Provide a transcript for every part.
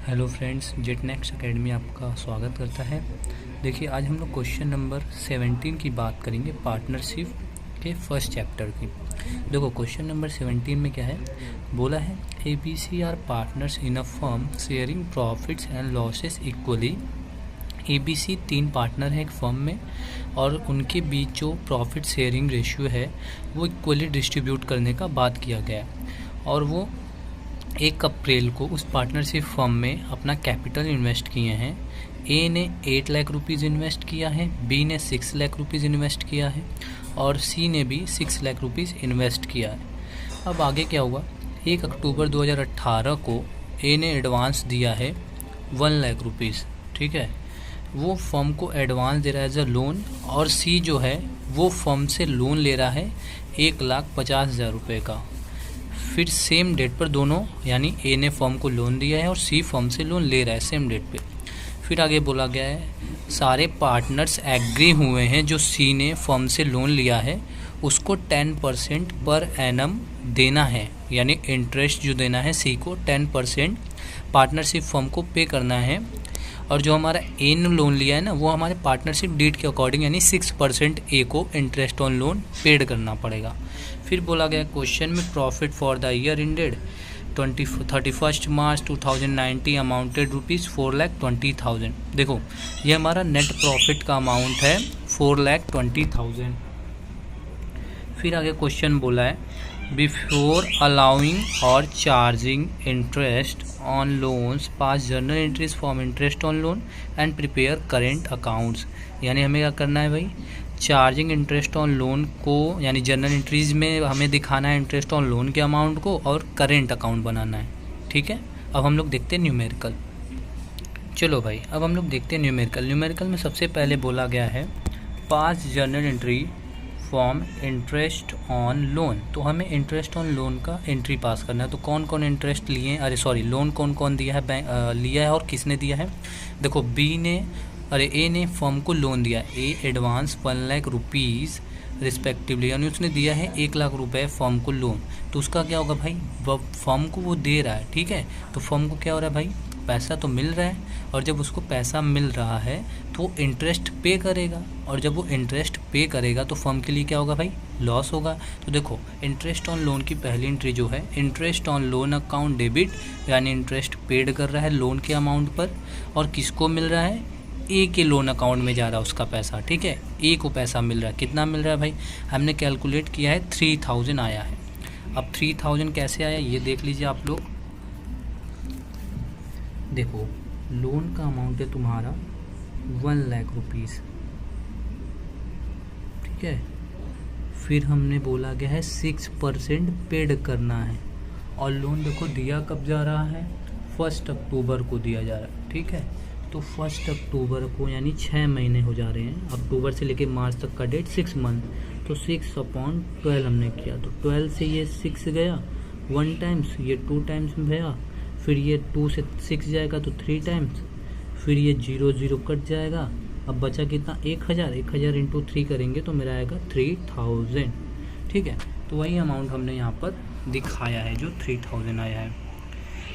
Hello friends, jet next academy आपका स्वागत करता है। देखिए, आज हम लोग क्वेश्चन नंबर 17 की बात करेंगे, पार्टनरशिप के फर्स्ट चैप्टर की। देखो, क्वेश्चन नंबर 17 में क्या है, बोला है ABC are partners in a firm sharing profits and losses equally. ABC 3 partner हैं एक फर्म में और उनके बीच जो प्रॉफिट शेयरिंग रेशियो है वो इक्वली डिस्ट्रीब्यूट करने का बात किया गया है। और वो 1 अप्रैल को उस पार्टनरशिप फर्म में अपना कैपिटल इन्वेस्ट किए हैं। ए ने 8 लाख रुपीज़ इन्वेस्ट किया है, बी ने 6 लाख रुपीज़ इन्वेस्ट किया है और सी ने भी 6 लाख रुपीज़ इन्वेस्ट किया है। अब आगे क्या हुआ, 1 अक्टूबर 2018 को ए ने एडवांस दिया है 1 लाख रुपीज़, ठीक है। वो फर्म को एडवांस दे रहा है एज अ लोन, और सी जो है वो फर्म से लोन ले रहा है 1,50,000 रुपये का। फिर सेम डेट पर दोनों, यानी ए ने फर्म को लोन दिया है और सी फर्म से लोन ले रहा है सेम डेट पे। फिर आगे बोला गया है सारे पार्टनर्स एग्री हुए हैं, जो सी ने फर्म से लोन लिया है उसको 10% पर एनम देना है, यानी इंटरेस्ट जो देना है सी को 10% पार्टनरशिप फर्म को पे करना है। और जो हमारा ए ने लोन लिया है ना, वो हमारे पार्टनरशिप डीड के अकॉर्डिंग यानी 6% ए को इंटरेस्ट ऑन लोन पेड करना पड़ेगा। फिर बोला गया क्वेश्चन में profit for the year ended 31 March 2019 amounted ₹4,20,000। देखो, ये हमारा नेट प्रॉफिट का अमाउंट है 4,20,000। फिर आगे क्वेश्चन बोला है बिफोर अलाउइंग और charging interest on loans pass journal entries firm interest on loan and prepare current accounts. यानी हमें क्या करना है भाई, चार्जिंग इंटरेस्ट ऑन लोन को, यानी जर्नल एंट्रीज में हमें दिखाना है इंटरेस्ट ऑन लोन के अमाउंट को और करेंट अकाउंट बनाना है, ठीक है। अब हम लोग देखते हैं न्यूमेरिकल। चलो भाई, अब हम लोग देखते हैं न्यूमेरिकल में सबसे पहले बोला गया है पास journal entry firm interest on loan. तो हमें इंटरेस्ट ऑन लोन का एंट्री पास करना है। तो कौन कौन इंटरेस्ट लिए हैं, लोन कौन कौन दिया है, लिया है और किसने दिया है। देखो, ए ने फर्म को लोन दिया, ए एडवांस 1 लाख रुपीज़ रिस्पेक्टिवली, यानी उसने दिया है 1 लाख रुपए फर्म को लोन। तो उसका क्या होगा भाई, फर्म को वो दे रहा है, ठीक है। तो फर्म को क्या हो रहा है भाई, पैसा तो मिल रहा है, और जब उसको पैसा मिल रहा है तो वो इंटरेस्ट पे करेगा, और जब वो इंटरेस्ट पे करेगा तो फर्म के लिए क्या होगा भाई, लॉस होगा। तो देखो, इंटरेस्ट ऑन लोन की पहली एंट्री जो है interest on loan account debit, यानी इंटरेस्ट पेड कर रहा है लोन के अमाउंट पर, और किसको मिल रहा है, ए के लोन अकाउंट में जा रहा है उसका पैसा, ठीक है। ए को पैसा मिल रहा है, कितना मिल रहा है भाई, हमने कैलकुलेट किया है 3,000 आया है। अब 3,000 कैसे आया ये देख लीजिए आप लोग। देखो, लोन का अमाउंट है तुम्हारा 1 लाख रुपीज़, ठीक है। फिर हमने बोला गया है 6% पेड करना है, और लोन देखो दिया कब जा रहा है, 1 अक्टूबर को दिया जा रहा है, ठीक है। तो 1 अक्टूबर को, यानी 6 महीने हो जा रहे हैं, अक्टूबर से लेके मार्च तक का डेट 6 मंथ। तो 6/12 हमने किया, तो 12 से ये 6 गया 1 टाइम्स, ये 2 टाइम्स में गया, फिर ये 2 से 6 जाएगा तो 3 टाइम्स, फिर ये 0 कट जाएगा। अब बचा कितना, 1,000 इंटू 3 करेंगे तो मेरा आएगा 3,000, ठीक है। तो वही अमाउंट हमने यहाँ पर दिखाया है जो 3,000 आया है।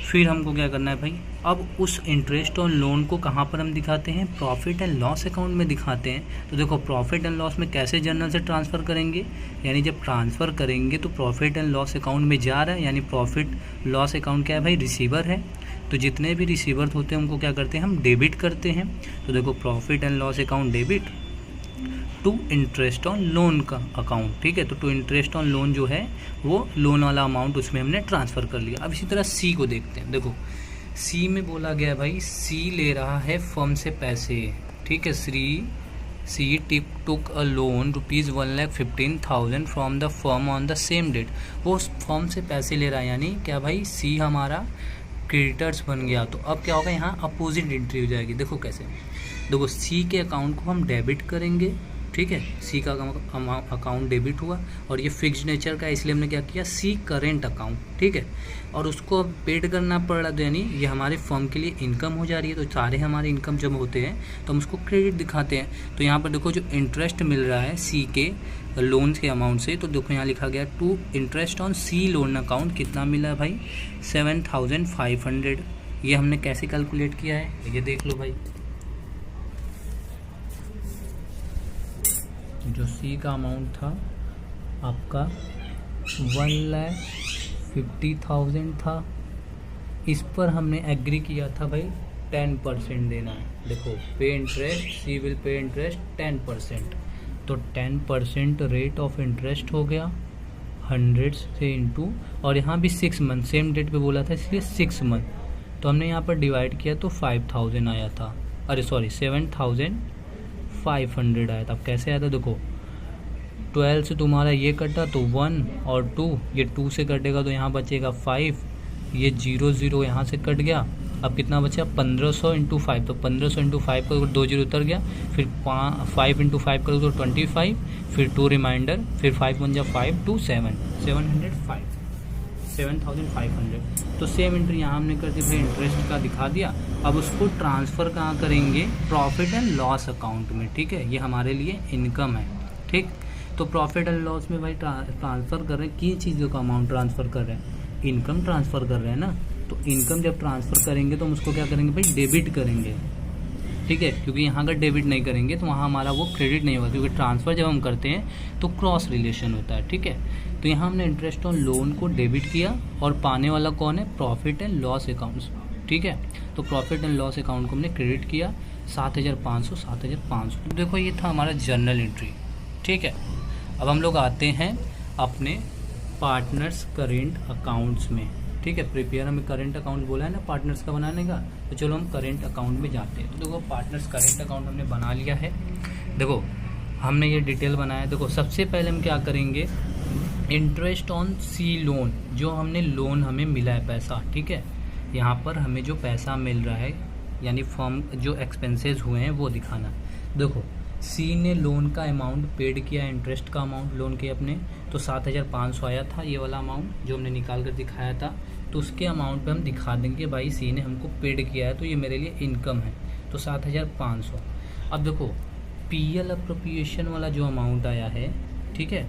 फिर हमको क्या करना है भाई, अब उस इंटरेस्ट ऑन लोन को कहाँ पर हम दिखाते हैं, प्रॉफिट एंड लॉस अकाउंट में दिखाते हैं। तो देखो, प्रॉफिट एंड लॉस में कैसे जर्नल से ट्रांसफ़र करेंगे, यानी जब ट्रांसफ़र करेंगे तो प्रॉफिट एंड लॉस अकाउंट में जा रहा है, यानी प्रॉफिट लॉस अकाउंट क्या है भाई, रिसीवर है। तो जितने भी रिसीवर होते हैं उनको क्या करते हैं, हम डेबिट करते हैं। तो देखो, profit and loss account debit to interest on loan का अकाउंट, ठीक है। तो टू इंटरेस्ट ऑन लोन जो है वो लोन वाला अमाउंट उसमें हमने ट्रांसफ़र कर लिया। अब इसी तरह सी को देखते हैं। देखो, सी में बोला गया है भाई, सी ले रहा है फर्म से पैसे, ठीक है। She took a loan ₹1,15,000 from the firm on the same date. वो उस फर्म से पैसे ले रहा है, यानी क्या भाई, सी हमारा क्रेडिटर्स बन गया। तो अब क्या होगा, यहाँ अपोजिट एंट्री हो जाएगी। देखो कैसे, देखो, सी के अकाउंट को हम डेबिट करेंगे, ठीक है। सी का अकाउंट डेबिट हुआ, और ये फिक्स्ड नेचर का है, इसलिए हमने क्या किया, सी करेंट अकाउंट, ठीक है। और उसको अब पेड करना पड़ रहा है, तो यानी ये हमारे फर्म के लिए इनकम हो जा रही है। तो सारे हमारे इनकम जब होते हैं तो हम उसको क्रेडिट दिखाते हैं। तो यहाँ पर देखो, जो इंटरेस्ट मिल रहा है सी के लोन के अमाउंट से, तो देखो यहाँ लिखा गया to interest on C loan account कितना मिला है भाई, 7,500, ये हमने कैसे कैलकुलेट किया है ये देख लो भाई। जो सी का अमाउंट था आपका 1,50,000 था, इस पर हमने एग्री किया था भाई 10% देना है। देखो pay interest, C will pay interest 10%, तो 10% रेट ऑफ इंटरेस्ट हो गया 100 से इंटू, और यहाँ भी 6 मंथ सेम डेट पे बोला था इसलिए 6 मंथ, तो हमने यहाँ पर डिवाइड किया तो 5,000 आया था, अरे सॉरी 7,500 आया था। अब कैसे आया था देखो, 12 से तुम्हारा ये कटा तो 1 और 2, ये 2 से कटेगा तो यहाँ बचेगा 5, ये 0 यहाँ से कट गया, अब कितना बचा 1500 इंटू 5, तो 1500 इंटू 5 का 2 जीरो उतर गया, फिर 5 इंटू 5 करो तो 25, फिर 2 रिमाइंडर, फिर 5 1 जा 5 2 7 7,500। तो सेम एंट्री यहाँ हमने कर दी भाई, इंटरेस्ट का दिखा दिया। अब उसको ट्रांसफ़र कहाँ करेंगे, प्रॉफिट एंड लॉस अकाउंट में, ठीक है, ये हमारे लिए इनकम है, ठीक। तो प्रॉफिट एंड लॉस में भाई ट्रांसफ़र कर रहे हैं, किन चीज़ों का अमाउंट ट्रांसफ़र कर रहे हैं, इनकम ट्रांसफ़र कर रहे हैं ना। तो इनकम जब ट्रांसफ़र करेंगे तो हम उसको क्या करेंगे भाई, डेबिट करेंगे, ठीक है, क्योंकि यहाँ अगर डेबिट नहीं करेंगे तो वहाँ हमारा वो क्रेडिट नहीं होगा, क्योंकि ट्रांसफ़र जब हम करते हैं तो क्रॉस रिलेशन होता है, ठीक है। तो यहाँ हमने इंटरेस्ट ऑन लोन को डेबिट किया, और पाने वाला कौन है, प्रॉफिट एंड लॉस अकाउंट्स, ठीक है। तो प्रॉफिट एंड लॉस अकाउंट को हमने क्रेडिट किया 7,500। देखो ये था हमारा जर्नल एंट्री, ठीक है। अब हम लोग आते हैं अपने पार्टनर्स करेंट अकाउंट्स में, ठीक है। प्रिपेयर हमें करेंट अकाउंट बोला है ना पार्टनर्स का बनाने का, तो चलो हम करेंट अकाउंट में जाते हैं। तो देखो पार्टनर्स करेंट अकाउंट हमने बना लिया है। देखो हमने ये डिटेल बनाया। देखो सबसे पहले हम क्या करेंगे, इंटरेस्ट ऑन सी लोन, जो हमने लोन हमें मिला है पैसा, ठीक है, यहाँ पर हमें जो पैसा मिल रहा है यानी फॉर्म जो एक्सपेंसेस हुए हैं वो दिखाना। देखो सी ने लोन का अमाउंट पेड किया, इंटरेस्ट का अमाउंट लोन के अपने, तो 7,500 आया था ये वाला अमाउंट जो हमने निकाल कर दिखाया था। तो उसके अमाउंट पे हम दिखा देंगे भाई सी ने हमको पेड किया है तो ये मेरे लिए इनकम है, तो 7,500। अब देखो पीएल अप्रोप्रिएशन वाला जो अमाउंट आया है, ठीक है,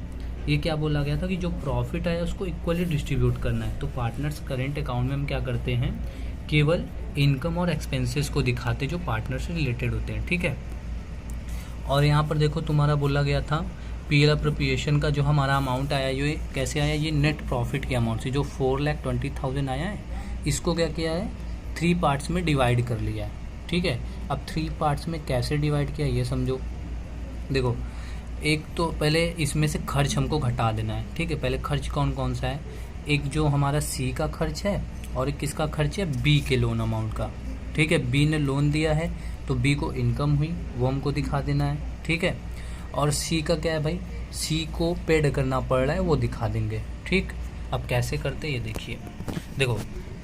ये क्या बोला गया था कि जो प्रॉफिट आया उसको इक्वली डिस्ट्रीब्यूट करना है। तो पार्टनर्स करेंट अकाउंट में हम क्या करते हैं, केवल इनकम और एक्सपेंसेस को दिखाते जो पार्टनर से रिलेटेड होते हैं, ठीक है। और यहाँ पर देखो तुम्हारा बोला गया था पीएल अप्रोप्रिएशन का जो हमारा अमाउंट आया, ये कैसे आया, ये नेट प्रॉफिट के अमाउंट से जो 4,20,000 आया है, इसको क्या किया है 3 पार्ट्स में डिवाइड कर लिया है, ठीक है। अब 3 पार्ट्स में कैसे डिवाइड किया ये समझो। देखो एक तो पहले इसमें से खर्च हमको घटा देना है, ठीक है। पहले खर्च कौन कौन सा है, एक जो हमारा सी का खर्च है और एक किसका खर्च है, बी के लोन अमाउंट का, ठीक है। बी ने लोन दिया है तो बी को इनकम हुई वो हमको दिखा देना है, ठीक है। और सी का क्या है भाई, सी को पेड करना पड़ रहा है वो दिखा देंगे, ठीक। अब कैसे करते ये देखिए। देखो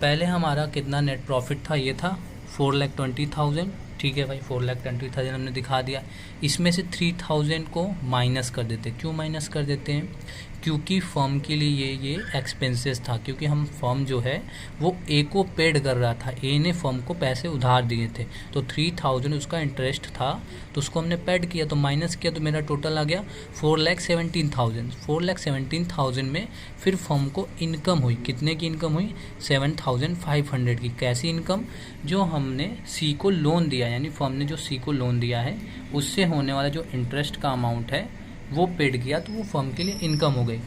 पहले हमारा कितना नेट प्रॉफिट था, ये था 4,20,000, ठीक है भाई 4,20,000 हमने दिखा दिया। इसमें से 3,000 को माइनस कर देते, क्यों माइनस कर देते हैं, क्योंकि फर्म के लिए ये एक्सपेंसेस था, क्योंकि हम फर्म जो है वो ए को पेड कर रहा था, ए ने फर्म को पैसे उधार दिए थे, तो 3,000 उसका इंटरेस्ट था तो उसको हमने पेड किया, तो माइनस किया तो मेरा टोटल आ गया 4,17,000। 4,17,000 में फिर फर्म को इनकम हुई, कितने की इनकम हुई, 7,500 की। कैसी इनकम, जो हमने सी को लोन दिया, यानी फर्म ने जो सी को लोन दिया है उससे होने वाला जो इंटरेस्ट का अमाउंट है वो पेड किया, तो वो फर्म के लिए इनकम हो गई।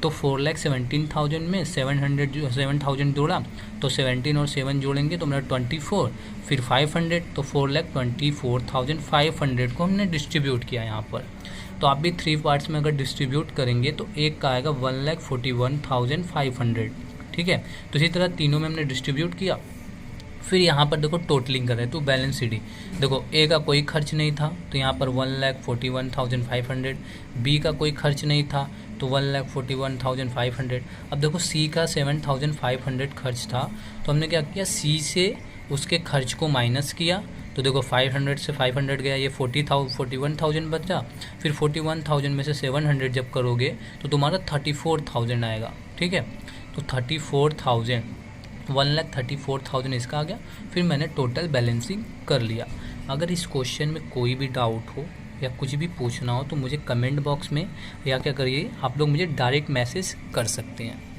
तो 4,17,000 में 7,000 जोड़ा तो 17 और 7 जोड़ेंगे तो मेरा 24, फिर 500, तो 4,24,500 को हमने डिस्ट्रीब्यूट किया यहाँ पर। तो आप भी 3 पार्ट्स में अगर डिस्ट्रीब्यूट करेंगे तो एक का आएगा 1,41,500, ठीक है। तो इसी तरह तीनों में हमने डिस्ट्रीब्यूट किया। फिर यहाँ पर देखो टोटलिंग कर रहे हैं तो बैलेंस शीट, देखो ए का कोई खर्च नहीं था तो यहाँ पर 1,41,500, बी का कोई खर्च नहीं था तो 1,41,500। अब देखो सी का 7,500 खर्च था तो हमने क्या किया, सी से उसके खर्च को माइनस किया, तो देखो 500 से 500 गया, ये 41,000 बचा। फिर 41,000 में से 700 जब करोगे तो तुम्हारा 34,000 आएगा, ठीक है। तो 34,000 1,34,000 इसका आ गया। फिर मैंने टोटल बैलेंसिंग कर लिया। अगर इस क्वेश्चन में कोई भी डाउट हो या कुछ भी पूछना हो तो मुझे कमेंट बॉक्स में या क्या करिए, आप लोग मुझे डायरेक्ट मैसेज कर सकते हैं।